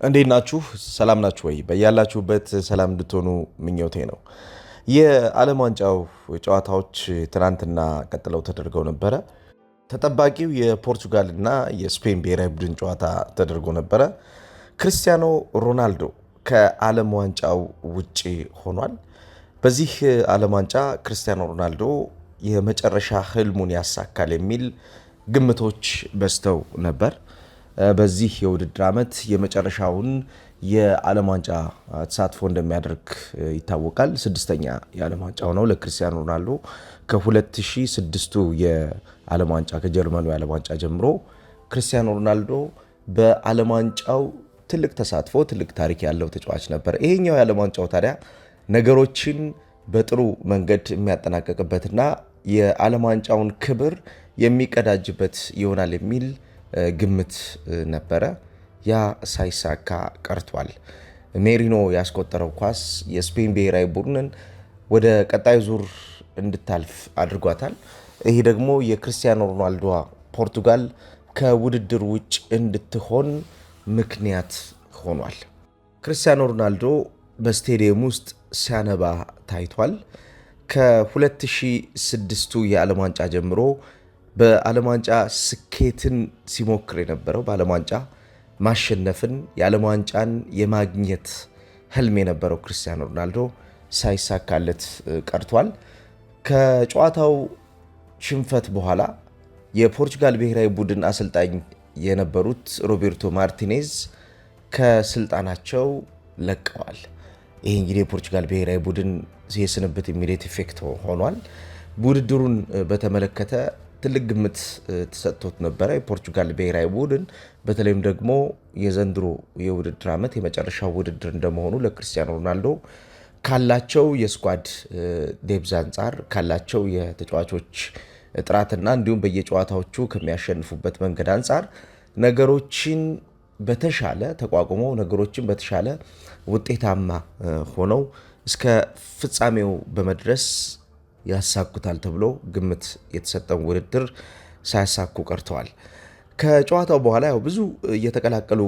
እንዴት ናችሁ? ሰላም ናችሁ ወይ? በያላችሁበት ሰላም እንድትሆኑ ምኞቴ ነው። የዓለም ዋንጫው ጨዋታዎች ትናንትና ቀጥለው ተደርገው ነበረ። ተጠባቂው የፖርቹጋልና የስፔን ብሔራዊ ቡድን ጨዋታ ተደርጎ ነበረ። ክርስቲያኖ ሮናልዶ ከዓለም ዋንጫው ውጪ ሆኗል። በዚህ ዓለም ዋንጫ ክርስቲያኖ ሮናልዶ የመጨረሻ ህልሙን ያሳካል የሚል ግምቶች በዝተው ነበር። በዚህ የውድድር ዓመት የመጨረሻውን የዓለም ዋንጫ ተሳትፎ እንደሚያደርግ ይታወቃል። ስድስተኛ የዓለም ዋንጫው ነው ለክርስቲያኖ ሮናልዶ። ከ2006ቱ የዓለም ዋንጫ ከጀርመኑ የዓለም ዋንጫ ጀምሮ ክርስቲያኖ ሮናልዶ በዓለም ዋንጫው ትልቅ ተሳትፎ ትልቅ ታሪክ ያለው ተጫዋች ነበር። ይሄኛው የዓለም ዋንጫው ታዲያ ነገሮችን በጥሩ መንገድ የሚያጠናቀቅበትና የዓለም ዋንጫውን ክብር የሚቀዳጅበት ይሆናል የሚል ግምት ነበረ። ያ ሳይሳካ ቀርቷል። ሜሪኖ ያስቆጠረው ኳስ የስፔን ብሔራዊ ቡድንን ወደ ቀጣይ ዙር እንድታልፍ አድርጓታል። ይህ ደግሞ የክርስቲያኖ ሮናልዶ ፖርቱጋል ከውድድር ውጭ እንድትሆን ምክንያት ሆኗል። ክርስቲያኖ ሮናልዶ በስቴዲየም ውስጥ ሲያነባ ታይቷል። ከ2006ቱ የዓለም ዋንጫ ጀምሮ በዓለም ዋንጫ ስኬትን ሲሞክር የነበረው በዓለም ዋንጫ ማሸነፍን የዓለም ዋንጫን የማግኘት ህልም የነበረው ክርስቲያኖ ሮናልዶ ሳይሳካለት ቀርቷል። ከጨዋታው ሽንፈት በኋላ የፖርቹጋል ብሔራዊ ቡድን አሰልጣኝ የነበሩት ሮቤርቶ ማርቲኔዝ ከስልጣናቸው ለቀዋል። ይህ እንግዲህ የፖርቹጋል ብሔራዊ ቡድን የስንብት ኢሚዲየት ኢፌክት ሆኗል። ውድድሩን በተመለከተ ትልቅ ግምት ተሰጥቶት ነበረ። የፖርቹጋል ብሔራዊ ቡድን በተለይም ደግሞ የዘንድሮ የውድድር ዓመት የመጨረሻው ውድድር እንደመሆኑ ለክርስቲያኖ ሮናልዶ ካላቸው የስኳድ ዴብዝ አንጻር ካላቸው የተጫዋቾች ጥራትና እንዲሁም በየጨዋታዎቹ ከሚያሸንፉበት መንገድ አንጻር ነገሮችን በተሻለ ተቋቁመው ነገሮችን በተሻለ ውጤታማ ሆነው እስከ ፍጻሜው በመድረስ ያሳኩታል ተብሎ ግምት የተሰጠውን ውድድር ሳያሳኩ ቀርተዋል። ከጨዋታው በኋላ ያው ብዙ የተቀላቀሉ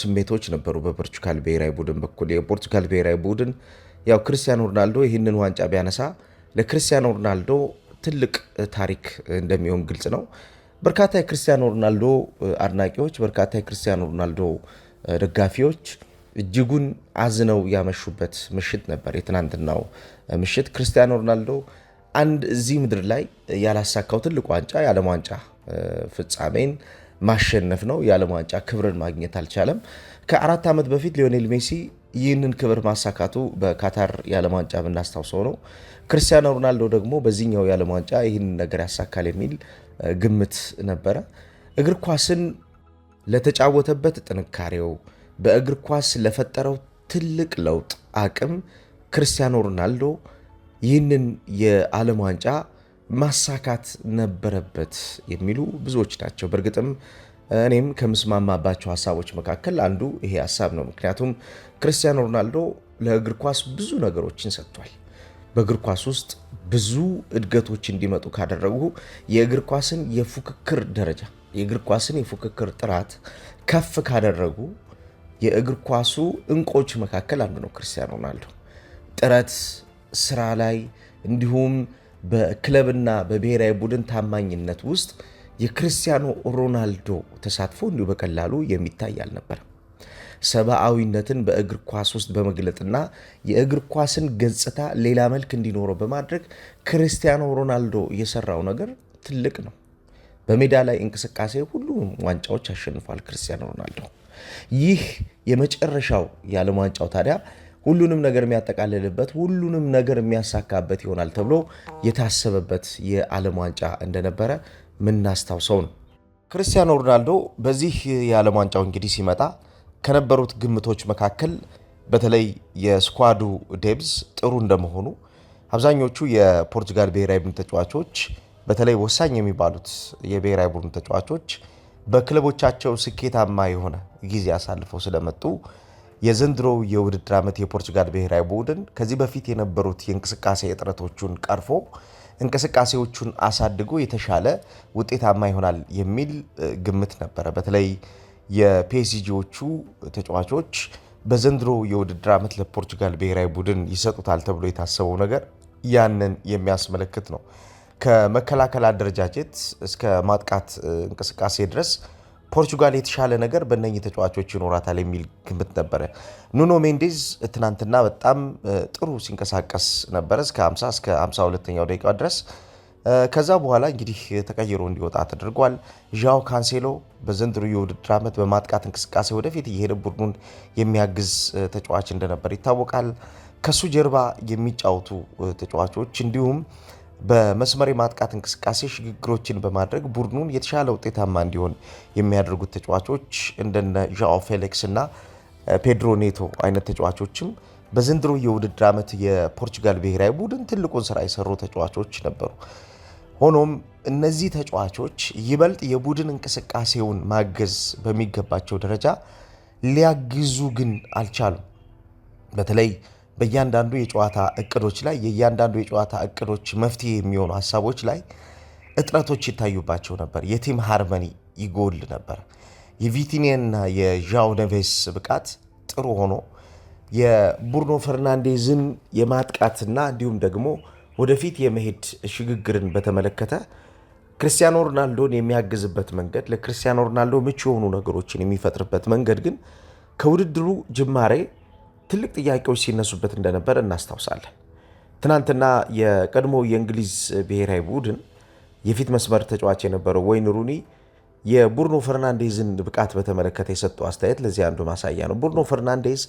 ስሜቶች ነበሩ በፖርቹጋል ብሔራዊ ቡድን በኩል። የፖርቹጋል ብሔራዊ ቡድን ያው ክርስቲያኖ ሮናልዶ ይህንን ዋንጫ ቢያነሳ ለክርስቲያኖ ሮናልዶ ትልቅ ታሪክ እንደሚሆን ግልጽ ነው። በርካታ የክርስቲያኖ ሮናልዶ አድናቂዎች፣ በርካታ የክርስቲያኖ ሮናልዶ ደጋፊዎች እጅጉን አዝነው ያመሹበት ምሽት ነበር የትናንትናው ምሽት። ክርስቲያኖ ሮናልዶ አንድ እዚህ ምድር ላይ ያላሳካው ትልቅ ዋንጫ የዓለም ዋንጫ ፍጻሜን ማሸነፍ ነው። የዓለም ዋንጫ ክብርን ማግኘት አልቻለም። ከ4 ዓመት በፊት ሊዮኔል ሜሲ ይህንን ክብር ማሳካቱ በካታር የዓለም ዋንጫ የምናስታውሰው ነው። ክርስቲያኖ ሮናልዶ ደግሞ በዚህኛው የዓለም ዋንጫ ይህንን ነገር ያሳካል የሚል ግምት ነበረ። እግር ኳስን ለተጫወተበት ጥንካሬው በእግር ኳስ ለፈጠረው ትልቅ ለውጥ አቅም ክርስቲያኖ ሮናልዶ ይህንን የዓለም ዋንጫ ማሳካት ነበረበት የሚሉ ብዙዎች ናቸው። በእርግጥም እኔም ከምስማማባቸው ሀሳቦች መካከል አንዱ ይሄ ሀሳብ ነው። ምክንያቱም ክርስቲያኖ ሮናልዶ ለእግር ኳስ ብዙ ነገሮችን ሰጥቷል። በእግር ኳስ ውስጥ ብዙ እድገቶች እንዲመጡ ካደረጉ የእግር ኳስን የፉክክር ደረጃ የእግር ኳስን የፉክክር ጥራት ከፍ ካደረጉ የእግር ኳሱ እንቆች መካከል አንዱ ነው ክርስቲያኖ ሮናልዶ። ጥረት፣ ስራ ላይ እንዲሁም በክለብና በብሔራዊ ቡድን ታማኝነት ውስጥ የክርስቲያኖ ሮናልዶ ተሳትፎ እንዲሁ በቀላሉ የሚታይ አልነበረም። ሰብአዊነትን በእግር ኳስ ውስጥ በመግለጥና የእግር ኳስን ገጽታ ሌላ መልክ እንዲኖረው በማድረግ ክርስቲያኖ ሮናልዶ የሰራው ነገር ትልቅ ነው። በሜዳ ላይ እንቅስቃሴ ሁሉንም ዋንጫዎች አሸንፏል ክርስቲያኖ ሮናልዶ። ይህ የመጨረሻው የዓለም ዋንጫው ታዲያ ሁሉንም ነገር የሚያጠቃልልበት ሁሉንም ነገር የሚያሳካበት ይሆናል ተብሎ የታሰበበት የዓለም ዋንጫ እንደነበረ ምናስታውሰው ነው። ክርስቲያኖ ሮናልዶ በዚህ የዓለም ዋንጫው እንግዲህ ሲመጣ ከነበሩት ግምቶች መካከል በተለይ የስኳዱ ዴብዝ ጥሩ እንደመሆኑ አብዛኞቹ የፖርቱጋል ብሔራዊ ቡድን ተጫዋቾች በተለይ ወሳኝ የሚባሉት የብሔራዊ ቡድን ተጫዋቾች በክለቦቻቸው ስኬታማ የሆነ ጊዜ አሳልፈው ስለመጡ የዘንድሮው የውድድር ዓመት የፖርቹጋል ብሔራዊ ቡድን ከዚህ በፊት የነበሩት የእንቅስቃሴ እጥረቶቹን ቀርፎ እንቅስቃሴዎቹን አሳድጎ የተሻለ ውጤታማ ይሆናል የሚል ግምት ነበረ። በተለይ የፒኤስጂዎቹ ተጫዋቾች በዘንድሮ የውድድር ዓመት ለፖርቹጋል ብሔራዊ ቡድን ይሰጡታል ተብሎ የታሰበው ነገር ያንን የሚያስመለክት ነው። ከመከላከል አደረጃጀት እስከ ማጥቃት እንቅስቃሴ ድረስ ፖርቹጋል የተሻለ ነገር በእነኚህ ተጫዋቾች ይኖራታል የሚል ግምት ነበረ። ኑኖ ሜንዴዝ ትናንትና በጣም ጥሩ ሲንቀሳቀስ ነበረ እስከ 50 እስከ 52ኛው ደቂቃ ድረስ። ከዛ በኋላ እንግዲህ ተቀይሮ እንዲወጣ ተደርጓል። ዣኦ ካንሴሎ በዘንድሮ የውድድር ዓመት በማጥቃት እንቅስቃሴ ወደፊት እየሄደ ቡድኑን የሚያግዝ ተጫዋች እንደነበር ይታወቃል። ከሱ ጀርባ የሚጫወቱ ተጫዋቾች እንዲሁም በመስመር የማጥቃት እንቅስቃሴ ሽግግሮችን በማድረግ ቡድኑን የተሻለ ውጤታማ እንዲሆን የሚያደርጉት ተጫዋቾች እንደነ ዣኦ ፌሊክስ እና ፔድሮ ኔቶ አይነት ተጫዋቾችም በዘንድሮ የውድድር ዓመት የፖርቹጋል ብሔራዊ ቡድን ትልቁን ስራ የሰሩ ተጫዋቾች ነበሩ። ሆኖም እነዚህ ተጫዋቾች ይበልጥ የቡድን እንቅስቃሴውን ማገዝ በሚገባቸው ደረጃ ሊያግዙ ግን አልቻሉም። በተለይ በእያንዳንዱ የጨዋታ እቅዶች ላይ የእያንዳንዱ የጨዋታ እቅዶች መፍትሄ የሚሆኑ ሀሳቦች ላይ እጥረቶች ይታዩባቸው ነበር። የቲም ሃርመኒ ይጎል ነበር። የቪቲኒያና የዣኦ ኔቬስ ብቃት ጥሩ ሆኖ የቡርኖ ፈርናንዴዝን የማጥቃትና እንዲሁም ደግሞ ወደፊት የመሄድ ሽግግርን በተመለከተ ክርስቲያኖ ሮናልዶን የሚያግዝበት መንገድ፣ ለክርስቲያኖ ሮናልዶ ምቹ የሆኑ ነገሮችን የሚፈጥርበት መንገድ ግን ከውድድሩ ጅማሬ ትልቅ ጥያቄዎች ሲነሱበት እንደነበር እናስታውሳለን። ትናንትና የቀድሞ የእንግሊዝ ብሔራዊ ቡድን የፊት መስመር ተጫዋች የነበረው ወይን ሩኒ የቡርኖ ፈርናንዴዝን ብቃት በተመለከተ የሰጠው አስተያየት ለዚህ አንዱ ማሳያ ነው። ቡርኖ ፈርናንዴዝ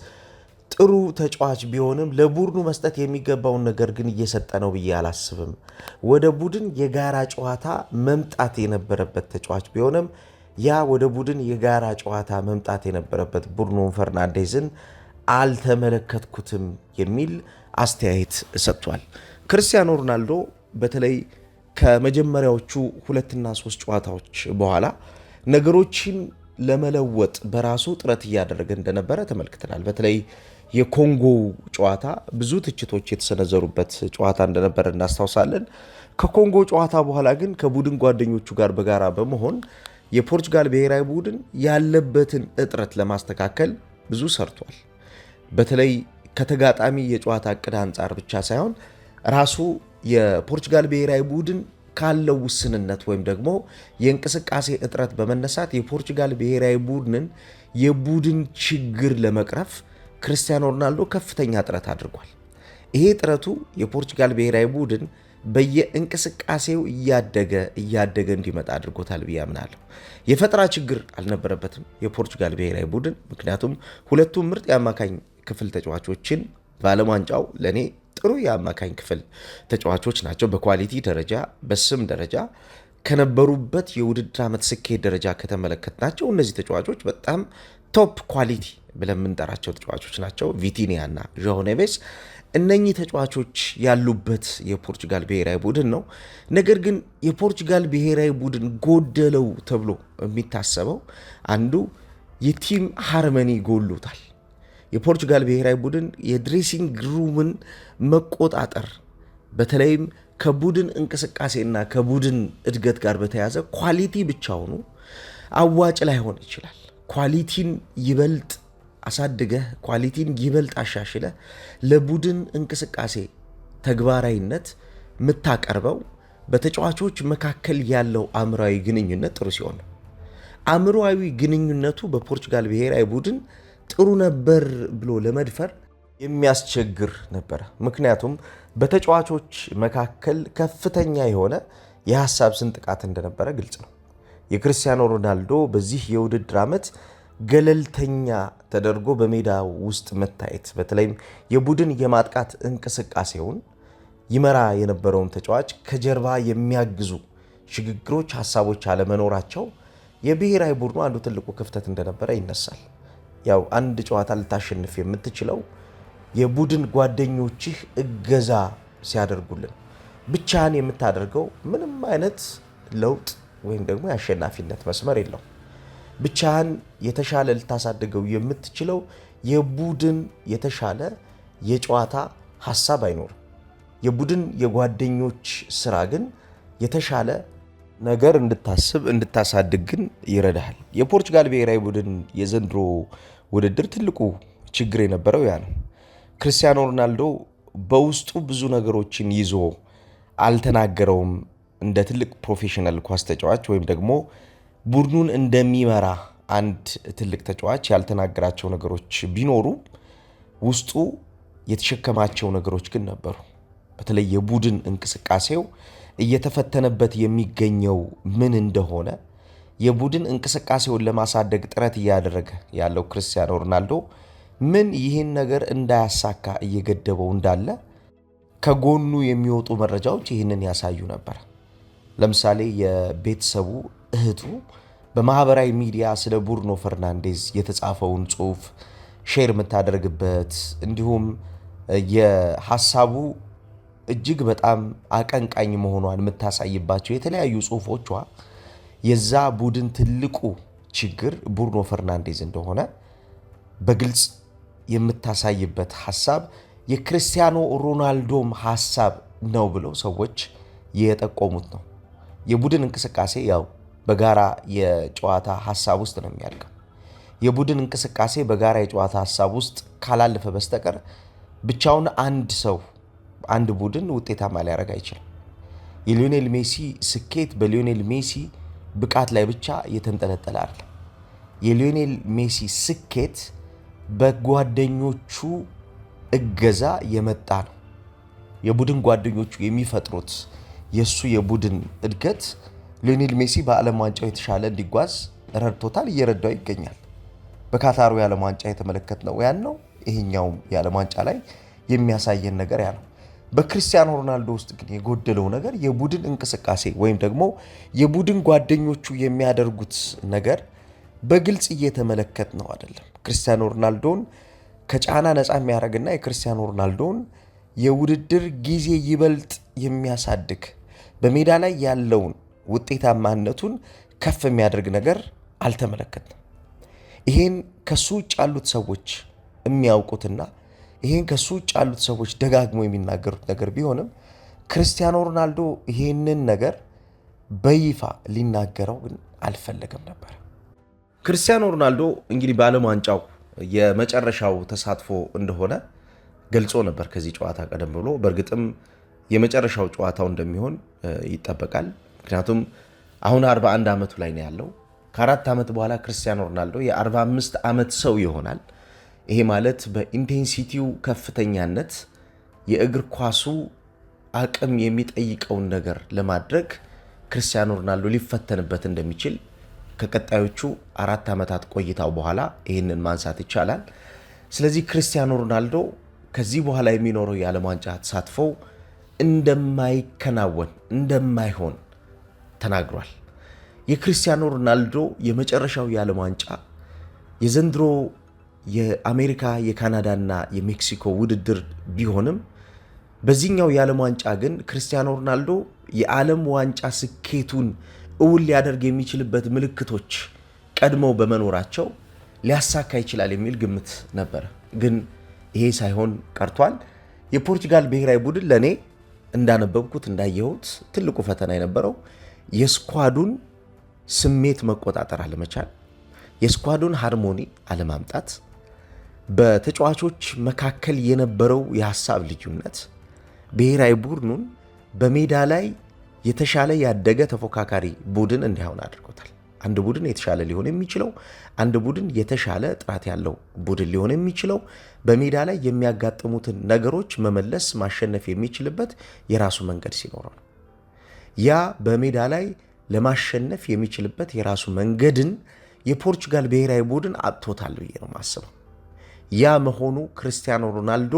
ጥሩ ተጫዋች ቢሆንም ለቡድኑ መስጠት የሚገባውን ነገር ግን እየሰጠ ነው ብዬ አላስብም። ወደ ቡድን የጋራ ጨዋታ መምጣት የነበረበት ተጫዋች ቢሆንም ያ ወደ ቡድን የጋራ ጨዋታ መምጣት የነበረበት ቡርኖ ፈርናንዴዝን አልተመለከትኩትም የሚል አስተያየት ሰጥቷል። ክርስቲያኖ ሮናልዶ በተለይ ከመጀመሪያዎቹ 2 እና 3 ጨዋታዎች በኋላ ነገሮችን ለመለወጥ በራሱ ጥረት እያደረገ እንደነበረ ተመልክተናል። በተለይ የኮንጎ ጨዋታ ብዙ ትችቶች የተሰነዘሩበት ጨዋታ እንደነበረ እናስታውሳለን። ከኮንጎ ጨዋታ በኋላ ግን ከቡድን ጓደኞቹ ጋር በጋራ በመሆን የፖርቹጋል ብሔራዊ ቡድን ያለበትን እጥረት ለማስተካከል ብዙ ሰርቷል። በተለይ ከተጋጣሚ የጨዋታ እቅድ አንጻር ብቻ ሳይሆን ራሱ የፖርቹጋል ብሔራዊ ቡድን ካለው ውስንነት ወይም ደግሞ የእንቅስቃሴ እጥረት በመነሳት የፖርቹጋል ብሔራዊ ቡድንን የቡድን ችግር ለመቅረፍ ክርስቲያኖ ሮናልዶ ከፍተኛ ጥረት አድርጓል። ይሄ ጥረቱ የፖርቹጋል ብሔራዊ ቡድን በየእንቅስቃሴው እያደገ እንዲመጣ አድርጎታል ብዬ አምናለሁ። የፈጠራ ችግር አልነበረበትም የፖርቹጋል ብሔራዊ ቡድን፣ ምክንያቱም ሁለቱም ምርጥ የአማካኝ ክፍል ተጫዋቾችን በዓለም ዋንጫው ለእኔ ጥሩ የአማካኝ ክፍል ተጫዋቾች ናቸው። በኳሊቲ ደረጃ በስም ደረጃ ከነበሩበት የውድድር ዓመት ስኬት ደረጃ ከተመለከትናቸው እነዚህ ተጫዋቾች በጣም ቶፕ ኳሊቲ ብለን የምንጠራቸው ተጫዋቾች ናቸው። ቪቲኒያ እና ዣኦ ኔቬስ እነኚህ ተጫዋቾች ያሉበት የፖርቹጋል ብሔራዊ ቡድን ነው። ነገር ግን የፖርቹጋል ብሔራዊ ቡድን ጎደለው ተብሎ የሚታሰበው አንዱ የቲም ሃርመኒ ጎሎታል። የፖርቹጋል ብሔራዊ ቡድን የድሬሲንግ ሩምን መቆጣጠር በተለይም ከቡድን እንቅስቃሴና ከቡድን እድገት ጋር በተያያዘ ኳሊቲ ብቻውኑ አዋጭ ላይሆን ይችላል። ኳሊቲን ይበልጥ አሳድገህ ኳሊቲን ይበልጥ አሻሽለህ ለቡድን እንቅስቃሴ ተግባራዊነት የምታቀርበው በተጫዋቾች መካከል ያለው አእምሯዊ ግንኙነት ጥሩ ሲሆን ነው። አእምሯዊ ግንኙነቱ በፖርቹጋል ብሔራዊ ቡድን ጥሩ ነበር ብሎ ለመድፈር የሚያስቸግር ነበረ። ምክንያቱም በተጫዋቾች መካከል ከፍተኛ የሆነ የሀሳብ ስንጥቃት እንደነበረ ግልጽ ነው። የክርስቲያኖ ሮናልዶ በዚህ የውድድር ዓመት ገለልተኛ ተደርጎ በሜዳ ውስጥ መታየት፣ በተለይም የቡድን የማጥቃት እንቅስቃሴውን ይመራ የነበረውን ተጫዋች ከጀርባ የሚያግዙ ሽግግሮች፣ ሀሳቦች አለመኖራቸው የብሔራዊ ቡድኑ አንዱ ትልቁ ክፍተት እንደነበረ ይነሳል። ያው አንድ ጨዋታ ልታሸንፍ የምትችለው የቡድን ጓደኞችህ እገዛ ሲያደርጉልን፣ ብቻህን የምታደርገው ምንም አይነት ለውጥ ወይም ደግሞ የአሸናፊነት መስመር የለው። ብቻህን የተሻለ ልታሳድገው የምትችለው የቡድን የተሻለ የጨዋታ ሀሳብ አይኖርም። የቡድን የጓደኞች ስራ ግን የተሻለ ነገር እንድታስብ እንድታሳድግ ግን ይረዳሃል። የፖርቹጋል ብሔራዊ ቡድን የዘንድሮ ውድድር ትልቁ ችግር የነበረው ያ ነው። ክርስቲያኖ ሮናልዶ በውስጡ ብዙ ነገሮችን ይዞ አልተናገረውም። እንደ ትልቅ ፕሮፌሽናል ኳስ ተጫዋች ወይም ደግሞ ቡድኑን እንደሚመራ አንድ ትልቅ ተጫዋች ያልተናገራቸው ነገሮች ቢኖሩ ውስጡ የተሸከማቸው ነገሮች ግን ነበሩ። በተለይ የቡድን እንቅስቃሴው እየተፈተነበት የሚገኘው ምን እንደሆነ፣ የቡድን እንቅስቃሴውን ለማሳደግ ጥረት እያደረገ ያለው ክርስቲያኖ ሮናልዶ ምን ይህን ነገር እንዳያሳካ እየገደበው እንዳለ ከጎኑ የሚወጡ መረጃዎች ይህንን ያሳዩ ነበር። ለምሳሌ የቤተሰቡ እህቱ በማህበራዊ ሚዲያ ስለ ብሩኖ ፈርናንዴዝ የተጻፈውን ጽሑፍ ሼር የምታደርግበት እንዲሁም የሐሳቡ እጅግ በጣም አቀንቃኝ መሆኗን የምታሳይባቸው የተለያዩ ጽሑፎቿ የዛ ቡድን ትልቁ ችግር ብሩኖ ፈርናንዴዝ እንደሆነ በግልጽ የምታሳይበት ሐሳብ የክርስቲያኖ ሮናልዶም ሐሳብ ነው ብለው ሰዎች የጠቆሙት ነው። የቡድን እንቅስቃሴ ያው በጋራ የጨዋታ ሐሳብ ውስጥ ነው የሚያልቀው። የቡድን እንቅስቃሴ በጋራ የጨዋታ ሐሳብ ውስጥ ካላለፈ በስተቀር ብቻውን አንድ ሰው አንድ ቡድን ውጤታማ ሊያደርግ አይችልም። የሊዮኔል ሜሲ ስኬት በሊዮኔል ሜሲ ብቃት ላይ ብቻ የተንጠለጠለ አይደለም። የሊዮኔል ሜሲ ስኬት በጓደኞቹ እገዛ የመጣ ነው። የቡድን ጓደኞቹ የሚፈጥሩት የሱ የቡድን እድገት ሊዮኔል ሜሲ በዓለም ዋንጫው የተሻለ እንዲጓዝ ረድቶታል፣ እየረዳው ይገኛል። በካታሩ የዓለም ዋንጫ የተመለከትነው ያን ነው። ይሄኛውም የዓለም ዋንጫ ላይ የሚያሳየን ነገር ያ ነው። በክርስቲያኖ ሮናልዶ ውስጥ ግን የጎደለው ነገር የቡድን እንቅስቃሴ ወይም ደግሞ የቡድን ጓደኞቹ የሚያደርጉት ነገር በግልጽ እየተመለከት ነው አይደለም። ክርስቲያኖ ሮናልዶን ከጫና ነፃ የሚያደርግና የክርስቲያኖ ሮናልዶን የውድድር ጊዜ ይበልጥ የሚያሳድግ በሜዳ ላይ ያለውን ውጤታማነቱን ከፍ የሚያደርግ ነገር አልተመለከትንም። ይሄን ከሱ ውጭ ያሉት ሰዎች የሚያውቁትና ይሄን ከሱ ውጭ ያሉት ሰዎች ደጋግሞ የሚናገሩት ነገር ቢሆንም ክርስቲያኖ ሮናልዶ ይሄንን ነገር በይፋ ሊናገረው ግን አልፈለገም ነበር። ክርስቲያኖ ሮናልዶ እንግዲህ በዓለም ዋንጫው የመጨረሻው ተሳትፎ እንደሆነ ገልጾ ነበር ከዚህ ጨዋታ ቀደም ብሎ። በእርግጥም የመጨረሻው ጨዋታው እንደሚሆን ይጠበቃል። ምክንያቱም አሁን 41 ዓመቱ ላይ ነው ያለው። ከ4 ዓመት በኋላ ክርስቲያኖ ሮናልዶ የ45 ዓመት ሰው ይሆናል። ይሄ ማለት በኢንቴንሲቲው ከፍተኛነት የእግር ኳሱ አቅም የሚጠይቀውን ነገር ለማድረግ ክርስቲያኖ ሮናልዶ ሊፈተንበት እንደሚችል ከቀጣዮቹ 4 ዓመታት ቆይታው በኋላ ይህንን ማንሳት ይቻላል። ስለዚህ ክርስቲያኖ ሮናልዶ ከዚህ በኋላ የሚኖረው የዓለም ዋንጫ ተሳትፎው እንደማይከናወን እንደማይሆን ተናግሯል። የክርስቲያኖ ሮናልዶ የመጨረሻው የዓለም ዋንጫ የዘንድሮ የአሜሪካ የካናዳና የሜክሲኮ ውድድር ቢሆንም በዚህኛው የዓለም ዋንጫ ግን ክርስቲያኖ ሮናልዶ የዓለም ዋንጫ ስኬቱን እውን ሊያደርግ የሚችልበት ምልክቶች ቀድመው በመኖራቸው ሊያሳካ ይችላል የሚል ግምት ነበር። ግን ይሄ ሳይሆን ቀርቷል። የፖርቹጋል ብሔራዊ ቡድን ለእኔ እንዳነበብኩት እንዳየሁት ትልቁ ፈተና የነበረው የስኳዱን ስሜት መቆጣጠር አለመቻል፣ የስኳዱን ሃርሞኒ አለማምጣት፣ በተጫዋቾች መካከል የነበረው የሐሳብ ልዩነት ብሔራዊ ቡድኑን በሜዳ ላይ የተሻለ ያደገ ተፎካካሪ ቡድን እንዲሆን አድርጎታል። አንድ ቡድን የተሻለ ሊሆን የሚችለው አንድ ቡድን የተሻለ ጥራት ያለው ቡድን ሊሆን የሚችለው በሜዳ ላይ የሚያጋጥሙትን ነገሮች መመለስ ማሸነፍ የሚችልበት የራሱ መንገድ ሲኖረው ነው። ያ በሜዳ ላይ ለማሸነፍ የሚችልበት የራሱ መንገድን የፖርቹጋል ብሔራዊ ቡድን አጥቶታል ብዬ ነው የማስበው። ያ መሆኑ ክርስቲያኖ ሮናልዶ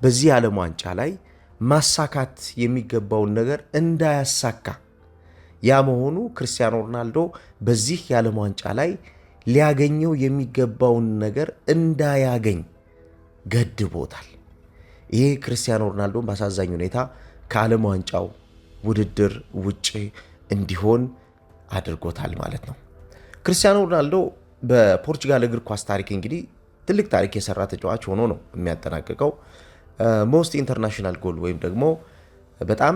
በዚህ ዓለም ዋንጫ ላይ ማሳካት የሚገባውን ነገር እንዳያሳካ፣ ያ መሆኑ ክርስቲያኖ ሮናልዶ በዚህ የዓለም ዋንጫ ላይ ሊያገኘው የሚገባውን ነገር እንዳያገኝ ገድቦታል። ይሄ ክርስቲያኖ ሮናልዶን በአሳዛኝ ሁኔታ ከዓለም ዋንጫው ውድድር ውጭ እንዲሆን አድርጎታል ማለት ነው። ክርስቲያኖ ሮናልዶ በፖርቹጋል እግር ኳስ ታሪክ እንግዲህ ትልቅ ታሪክ የሰራ ተጫዋች ሆኖ ነው የሚያጠናቅቀው። ሞስት ኢንተርናሽናል ጎል ወይም ደግሞ በጣም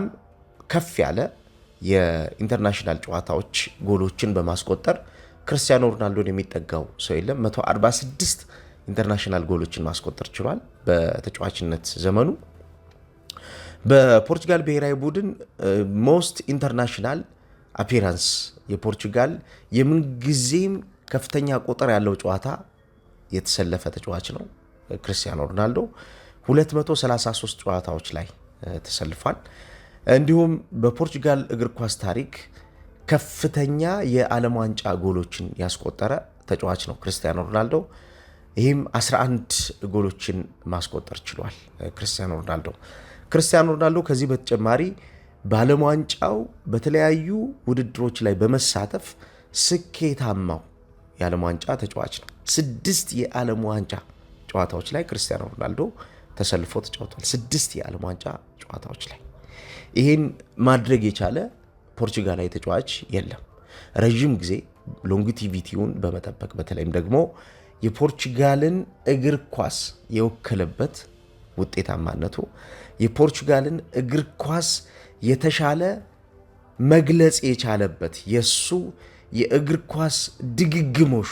ከፍ ያለ የኢንተርናሽናል ጨዋታዎች ጎሎችን በማስቆጠር ክርስቲያኖ ሮናልዶን የሚጠጋው ሰው የለም። 146 ኢንተርናሽናል ጎሎችን ማስቆጠር ችሏል በተጫዋችነት ዘመኑ። በፖርቹጋል ብሔራዊ ቡድን ሞስት ኢንተርናሽናል አፒራንስ የፖርቹጋል የምንጊዜም ከፍተኛ ቁጥር ያለው ጨዋታ የተሰለፈ ተጫዋች ነው ክርስቲያኖ ሮናልዶ። 233 ጨዋታዎች ላይ ተሰልፏል። እንዲሁም በፖርቹጋል እግር ኳስ ታሪክ ከፍተኛ የዓለም ዋንጫ ጎሎችን ያስቆጠረ ተጫዋች ነው ክርስቲያኖ ሮናልዶ። ይህም 11 ጎሎችን ማስቆጠር ችሏል ክርስቲያኖ ሮናልዶ። ከዚህ በተጨማሪ በዓለም ዋንጫው በተለያዩ ውድድሮች ላይ በመሳተፍ ስኬታማው የዓለም ዋንጫ ተጫዋች ነው። 6 የዓለም ዋንጫ ጨዋታዎች ላይ ክርስቲያኖ ሮናልዶ ተሰልፎ ተጫውቷል። 6 የዓለም ዋንጫ ጨዋታዎች ላይ ይህን ማድረግ የቻለ ፖርቹጋላዊ ተጫዋች የለም። ረዥም ጊዜ ሎንጊቲቪቲውን በመጠበቅ በተለይም ደግሞ የፖርቹጋልን እግር ኳስ የወከለበት ውጤታማነቱ የፖርቹጋልን እግር ኳስ የተሻለ መግለጽ የቻለበት የሱ የእግር ኳስ ድግግሞሹ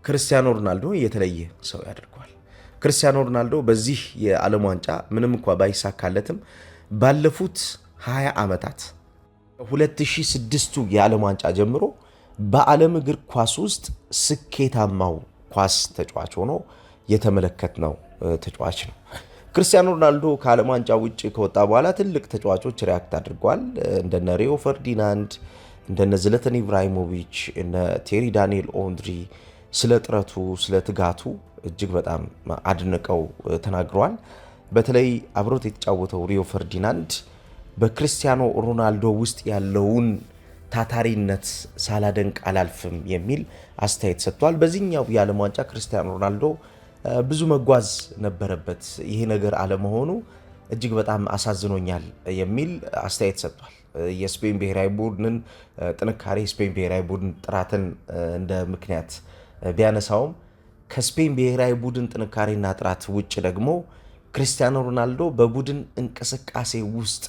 ክርስቲያኖ ሮናልዶ የተለየ ሰው ያደርገዋል። ክርስቲያኖ ሮናልዶ በዚህ የዓለም ዋንጫ ምንም እንኳ ባይሳካለትም ባለፉት 20 ዓመታት 2006 የዓለም ዋንጫ ጀምሮ በዓለም እግር ኳስ ውስጥ ስኬታማው ኳስ ተጫዋች ሆኖ የተመለከትነው ተጫዋች ነው። ክርስቲያኖ ሮናልዶ ከዓለም ዋንጫ ውጭ ከወጣ በኋላ ትልቅ ተጫዋቾች ሪያክት አድርገዋል። እንደነ ሪዮ ፈርዲናንድ፣ እንደነ ዝለተን ኢብራሂሞቪች፣ እነ ቴሪ ዳንኤል ኦንድሪ ስለ ጥረቱ ስለ ትጋቱ እጅግ በጣም አድንቀው ተናግረዋል። በተለይ አብሮት የተጫወተው ሪዮ ፈርዲናንድ በክርስቲያኖ ሮናልዶ ውስጥ ያለውን ታታሪነት ሳላደንቅ አላልፍም የሚል አስተያየት ሰጥቷል። በዚህኛው የዓለም ዋንጫ ክርስቲያኖ ሮናልዶ ብዙ መጓዝ ነበረበት፣ ይሄ ነገር አለመሆኑ እጅግ በጣም አሳዝኖኛል የሚል አስተያየት ሰጥቷል። የስፔን ብሔራዊ ቡድንን ጥንካሬ የስፔን ብሔራዊ ቡድን ጥራትን እንደ ምክንያት ቢያነሳውም ከስፔን ብሔራዊ ቡድን ጥንካሬና ጥራት ውጭ ደግሞ ክርስቲያኖ ሮናልዶ በቡድን እንቅስቃሴ ውስጥ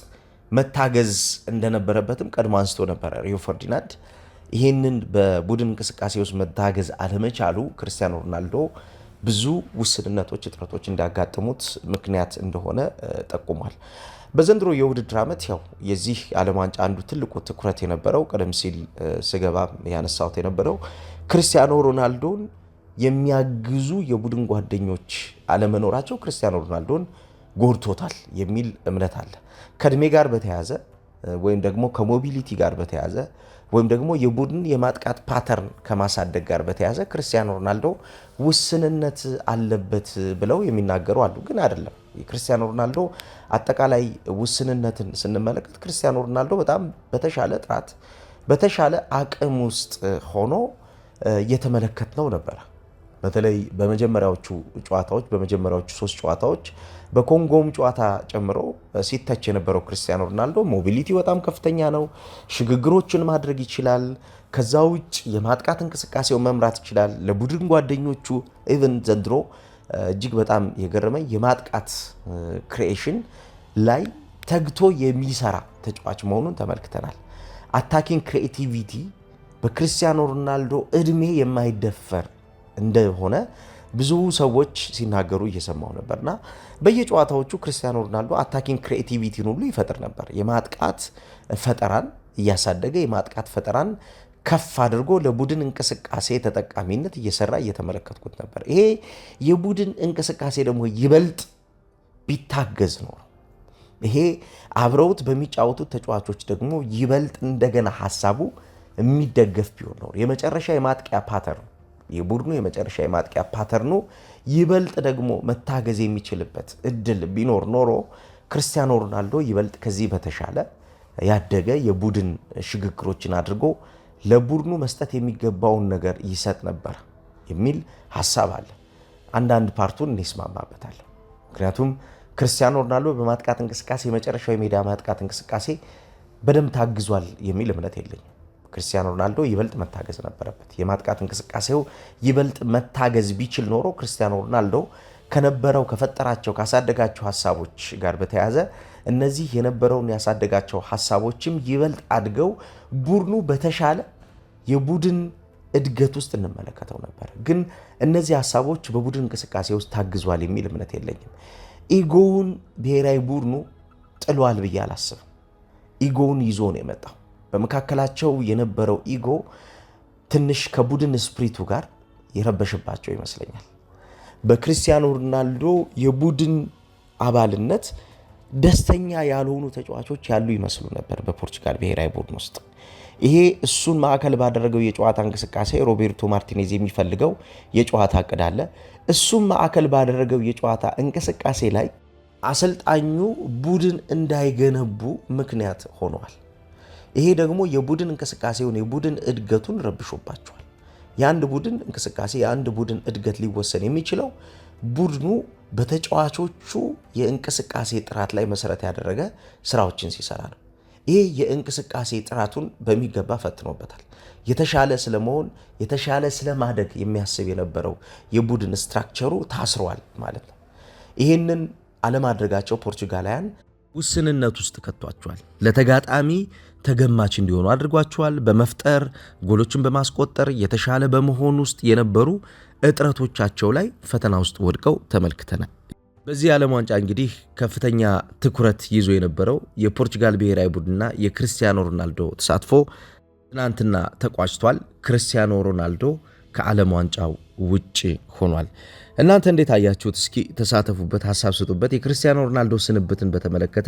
መታገዝ እንደነበረበትም ቀድሞ አንስቶ ነበረ ሪዮ ፈርዲናንድ። ይህንን በቡድን እንቅስቃሴ ውስጥ መታገዝ አለመቻሉ ክርስቲያኖ ሮናልዶ ብዙ ውስንነቶች፣ እጥረቶች እንዳጋጠሙት ምክንያት እንደሆነ ጠቁሟል። በዘንድሮ የውድድር ዓመት ያው የዚህ ዓለም ዋንጫ አንዱ ትልቁ ትኩረት የነበረው ቀደም ሲል ስገባ ያነሳሁት የነበረው ክርስቲያኖ ሮናልዶን የሚያግዙ የቡድን ጓደኞች አለመኖራቸው ክርስቲያኖ ሮናልዶን ጎድቶታል የሚል እምነት አለ። ከእድሜ ጋር በተያያዘ ወይም ደግሞ ከሞቢሊቲ ጋር በተያያዘ ወይም ደግሞ የቡድን የማጥቃት ፓተርን ከማሳደግ ጋር በተያያዘ ክርስቲያኖ ሮናልዶ ውስንነት አለበት ብለው የሚናገሩ አሉ። ግን አይደለም። የክርስቲያኖ ሮናልዶ አጠቃላይ ውስንነትን ስንመለከት ክርስቲያኖ ሮናልዶ በጣም በተሻለ ጥራት በተሻለ አቅም ውስጥ ሆኖ እየተመለከትነው ነበረ። በተለይ በመጀመሪያዎቹ ጨዋታዎች በመጀመሪያዎቹ 3 ጨዋታዎች በኮንጎም ጨዋታ ጨምሮ ሲተች የነበረው ክርስቲያኖ ሮናልዶ ሞቢሊቲ በጣም ከፍተኛ ነው፣ ሽግግሮችን ማድረግ ይችላል፣ ከዛ ውጭ የማጥቃት እንቅስቃሴው መምራት ይችላል። ለቡድን ጓደኞቹ ኢቨን ዘንድሮ እጅግ በጣም የገረመኝ የማጥቃት ክሪኤሽን ላይ ተግቶ የሚሰራ ተጫዋች መሆኑን ተመልክተናል። አታኪንግ ክሪኤቲቪቲ በክርስቲያኖ ሮናልዶ እድሜ የማይደፈር እንደሆነ ብዙ ሰዎች ሲናገሩ እየሰማው ነበርና በየጨዋታዎቹ ክርስቲያኖ ሮናልዶ አታኪንግ ክሪኤቲቪቲን ሁሉ ይፈጥር ነበር። የማጥቃት ፈጠራን እያሳደገ የማጥቃት ፈጠራን ከፍ አድርጎ ለቡድን እንቅስቃሴ ተጠቃሚነት እየሰራ እየተመለከትኩት ነበር። ይሄ የቡድን እንቅስቃሴ ደግሞ ይበልጥ ቢታገዝ ነው። ይሄ አብረውት በሚጫወቱት ተጫዋቾች ደግሞ ይበልጥ እንደገና ሐሳቡ የሚደገፍ ቢሆን ነው። የመጨረሻ የማጥቂያ ፓተርን የቡድኑ የመጨረሻ የማጥቂያ ፓተርኑ ይበልጥ ደግሞ መታገዝ የሚችልበት እድል ቢኖር ኖሮ ክርስቲያኖ ሮናልዶ ይበልጥ ከዚህ በተሻለ ያደገ የቡድን ሽግግሮችን አድርጎ ለቡድኑ መስጠት የሚገባውን ነገር ይሰጥ ነበር የሚል ሐሳብ አለ። አንዳንድ ፓርቱን እንስማማበታለሁ። ምክንያቱም ክርስቲያኖ ሮናልዶ በማጥቃት እንቅስቃሴ የመጨረሻው የሜዳ ማጥቃት እንቅስቃሴ በደንብ ታግዟል የሚል እምነት የለኝም። ክርስቲያኖ ሮናልዶ ይበልጥ መታገዝ ነበረበት። የማጥቃት እንቅስቃሴው ይበልጥ መታገዝ ቢችል ኖሮ ክርስቲያኖ ሮናልዶ ከነበረው ከፈጠራቸው ካሳደጋቸው ሐሳቦች ጋር በተያያዘ እነዚህ የነበረውን ያሳደጋቸው ሐሳቦችም ይበልጥ አድገው ቡድኑ በተሻለ የቡድን እድገት ውስጥ እንመለከተው ነበር። ግን እነዚህ ሐሳቦች በቡድን እንቅስቃሴ ውስጥ ታግዟል የሚል እምነት የለኝም። ኢጎውን ብሔራዊ ቡድኑ ጥሏል ብዬ አላስብም። ኢጎውን ይዞ ነው የመጣው። በመካከላቸው የነበረው ኢጎ ትንሽ ከቡድን ስፕሪቱ ጋር የረበሽባቸው ይመስለኛል። በክርስቲያኖ ሮናልዶ የቡድን አባልነት ደስተኛ ያልሆኑ ተጫዋቾች ያሉ ይመስሉ ነበር በፖርቹጋል ብሔራዊ ቡድን ውስጥ። ይሄ እሱን ማዕከል ባደረገው የጨዋታ እንቅስቃሴ ሮቤርቶ ማርቲኔዝ የሚፈልገው የጨዋታ እቅድ አለ። እሱም ማዕከል ባደረገው የጨዋታ እንቅስቃሴ ላይ አሰልጣኙ ቡድን እንዳይገነቡ ምክንያት ሆኗል። ይሄ ደግሞ የቡድን እንቅስቃሴውን የቡድን እድገቱን ረብሾባቸዋል። የአንድ ቡድን እንቅስቃሴ የአንድ ቡድን እድገት ሊወሰን የሚችለው ቡድኑ በተጫዋቾቹ የእንቅስቃሴ ጥራት ላይ መሰረት ያደረገ ስራዎችን ሲሰራ ነው። ይሄ የእንቅስቃሴ ጥራቱን በሚገባ ፈትኖበታል። የተሻለ ስለመሆን የተሻለ ስለማደግ የሚያስብ የነበረው የቡድን ስትራክቸሩ ታስሯል ማለት ነው። ይህንን አለማድረጋቸው ፖርቹጋላውያን ውስንነት ውስጥ ከቷቸዋል። ለተጋጣሚ ተገማች እንዲሆኑ አድርጓቸዋል። በመፍጠር ጎሎችን በማስቆጠር የተሻለ በመሆን ውስጥ የነበሩ እጥረቶቻቸው ላይ ፈተና ውስጥ ወድቀው ተመልክተናል። በዚህ ዓለም ዋንጫ እንግዲህ ከፍተኛ ትኩረት ይዞ የነበረው የፖርቹጋል ብሔራዊ ቡድንና የክርስቲያኖ ሮናልዶ ተሳትፎ ትናንትና ተቋጭቷል። ክርስቲያኖ ሮናልዶ ከዓለም ዋንጫው ውጪ ሆኗል። እናንተ እንዴት አያችሁት? እስኪ ተሳተፉበት፣ ሐሳብ ስጡበት። የክርስቲያኖ ሮናልዶ ስንብትን በተመለከተ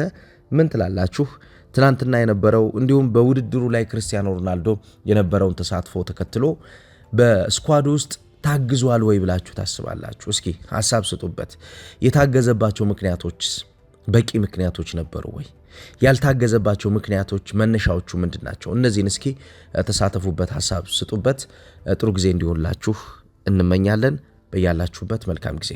ምን ትላላችሁ? ትናንትና የነበረው እንዲሁም በውድድሩ ላይ ክርስቲያኖ ሮናልዶ የነበረውን ተሳትፎ ተከትሎ በስኳድ ውስጥ ታግዟል ወይ ብላችሁ ታስባላችሁ? እስኪ ሐሳብ ስጡበት። የታገዘባቸው ምክንያቶችስ በቂ ምክንያቶች ነበሩ ወይ? ያልታገዘባቸው ምክንያቶች መነሻዎቹ ምንድን ናቸው? እነዚህን እስኪ ተሳተፉበት፣ ሐሳብ ስጡበት። ጥሩ ጊዜ እንዲሆንላችሁ እንመኛለን። በያላችሁበት መልካም ጊዜ